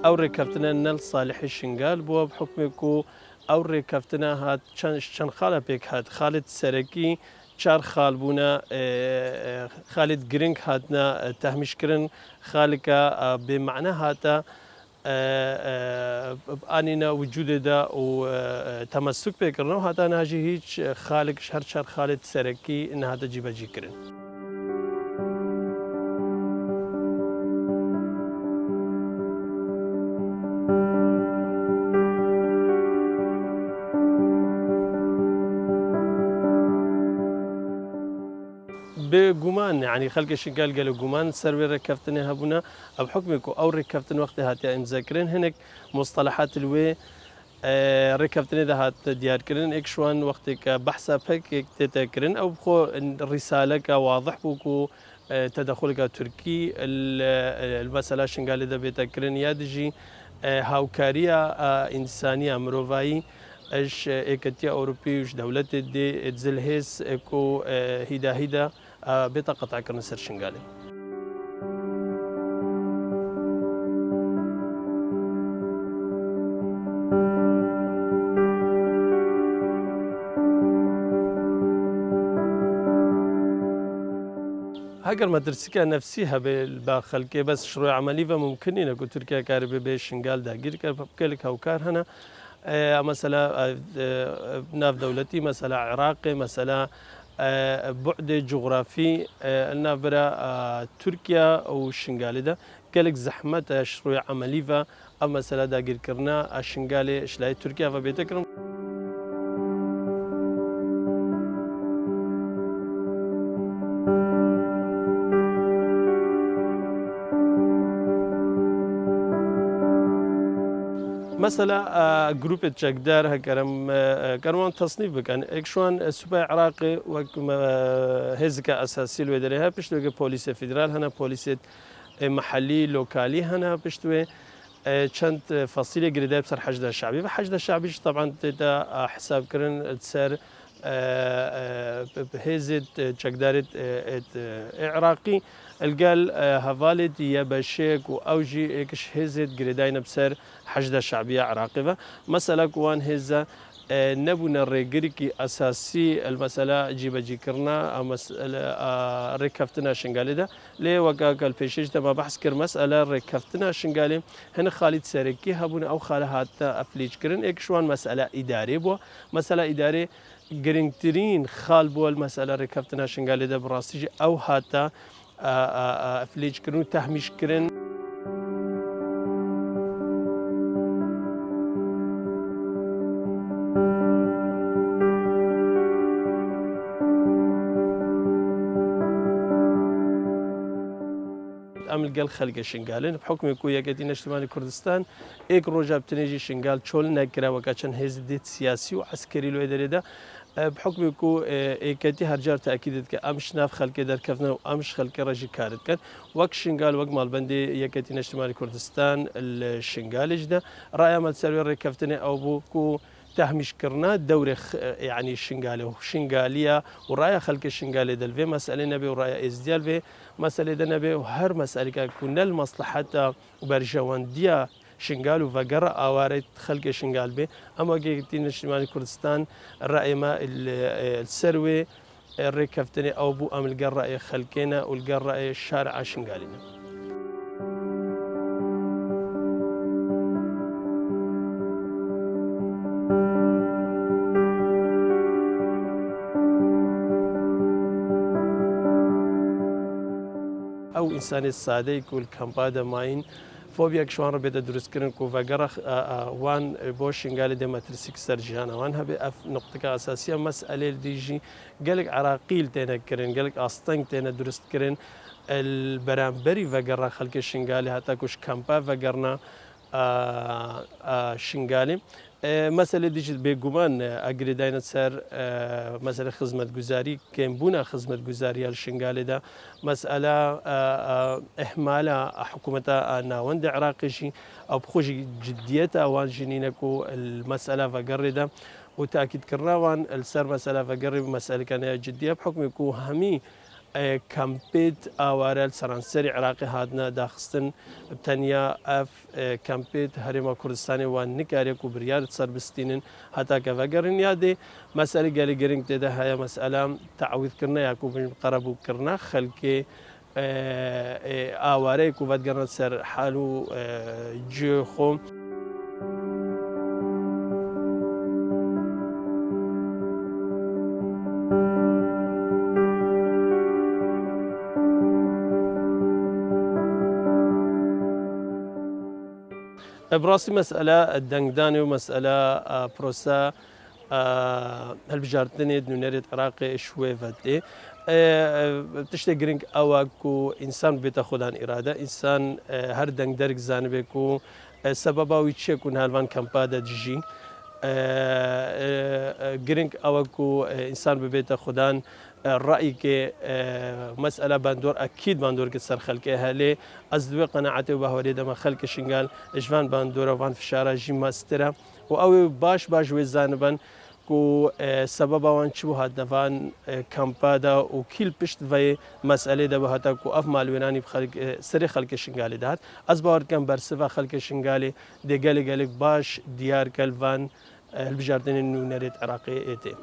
او ركبتنا نل صالح الشنقال بو بحكمكو او ركبتنا هات شن خاله بيك هات خالد سركي چار خال بونا خالد جرينك هاتنا تهمش كرن خالكا بمعنى هاتا بانينا وجود دا وتمسك بكرنا وهذا ناجي هيك خالق شهر خالد سركي ان هذا جيب جيكرن بجمان يعني خلق الشنقال قالوا جمان سروي ركبتني هبونا بحكمكم او ركبتن وقت هاتي مذاكرين هناك مصطلحات الوي ركبتني ده هات ديار كرن اكشوان وقتك بحثا بك تتكرن او بخو الرساله واضح بوكو تدخلك تركي المساله شنقال ده بيتكرن يادجي هاوكاريا انسانيه مروفاي اش اكتيا اوروبي وش دولت دي اتزلهيس اكو هيدا بطاقة عكرن سر شنقالي هاجر مدرسة نفسيها بالباخل كي بس شروع عملي فممكن نقول تركيا كاربي بشنقال داقير كبكلك هاوكار هنا مثلا ناف دولتي مثلا عراقي مثلا بعد جغرافي النافرة تركيا أو الشنغالي ده قالك زحمة شروع عملي فا أما مثلا داقير كرنا الشنغالي شلاي تركيا فبيتكرم مثلا جروب تشكدار هكرم كرمان تصنيف بكن اكشوان سوبر عراقي وهزك اساسي الودريها بشتوى بوليس فيدرال هنا بوليس محلي لوكالي هنا بشتوى چند فصيله جريده بسر حشد الشعبي فحشد الشعبي طبعا تدا حساب كرن تسر بهزت تشكدارت عراقي القال هفالد يا بشيك واوجي ايكش هزت جريداين بسر حشد الشعبيه عراقبه مساله كوان هزه نبونا الريجريكي اساسي المساله جيب جيكرنا مساله ركفتنا شنغالي ده لي وقاق البيشيش ما بحث كر مساله ركفتنا شنغالي هنا خالد سركي هبون او خالها حتى افليج كرن اكشوان مساله اداري بو مساله اداري جرينترين خال بو المساله ركفتنا شنغالي ده براسيج او حتى افليج كرن تهميش كرن عمل قال خلق شنغالين بحكم يكون يقدين اجتماعي كردستان ايك روجا بتنجي شنغال تشول نقرا وكاشن هزديت سياسي وعسكري لو ادري ده بحكم يكون ايكتي هرجار تاكيد امش ناف خلق در كفنا وامش خلق رجي كارت كان وك شنغال وك مال بندي يقدين اجتماعي كردستان الشنغالج ده راي مال سيرفر ركفتني او بوكو تهمش كرنا دوري يعني الشنغالي وشنغاليه ورايا خلق الشنغالي دل في مساله نبي ورايا ازديال في مساله ده نبي وهر مساله كنا المصلحه وبرجوانديه شنغال وفقر اوارد خلق شنغال به اما جيتين شمال كردستان الراي ما السروي الركفتني او بو ام القراء خلقنا والقراء الشارع شنغالينا او انسان الساده يكون كامبادا ماين فوبياك شوان ربيت درس كرن كوفاجرا وان بوشين قال دي ماتريسك سرجانا وان هبي نقطة أساسية مسألة ديجي قالك عراقيل تينا كرن قالك أستنك تينا درست كرن البرامبري فاجرا خلق الشنغالي حتى كوش كامبا فاجرنا شنغالي مسألة ديجي بيجومان أجري داينا سر مسألة خدمة جزاري كم بونا خدمة جزاري الشنغالي ده مسألة إهمال حكومة ناوند عراقي أو بخوش جديتها وان جنينكو المسألة فقرده وتأكيد كراوان السر مسألة فقرب مسألة كان جدية بحكم يكون همي کمپیت آوارل سرانسری عراقی هادنا داخستن بتنیا اف کمپیت هرما کردستانی و نکاری کو بریار سر بستینن حتی که وگرن یادی مسئله گلی گرینگ دیده های مسئله تعویض کرنا یا کو قربو کرنا خلکی آواره کو ودگرن سر حالو جو خو براسي مسألة الدنقداني ومسألة بروسا هالبجارتني دنيريت عراقي شوي فدي تشتي جرينك أواكو إنسان بتاخدان إرادة إنسان هر دنقدرك زانبكو سببا ويتشيكون هالوان كامبادا تجي جرينك أواكو إنسان ببيت خدان الرأي كي مسألة باندور أكيد باندور كسر خلقها ليه أزدوي قناعتي وبهوري دم خلق شنقال إجوان باندور وفان في شارع جيم ماسترا وأوي باش وزانبان كو سببا وان شو هاد نفان كامبادا وكيل بشت في مسألة ده بهاتا كو أف مالويناني بخلق سري خلق شنقالي دهات أزبار كان برسفا خلق شنقالي دي قالي باش ديار كالفان البجاردين النونريت عراقي إيتي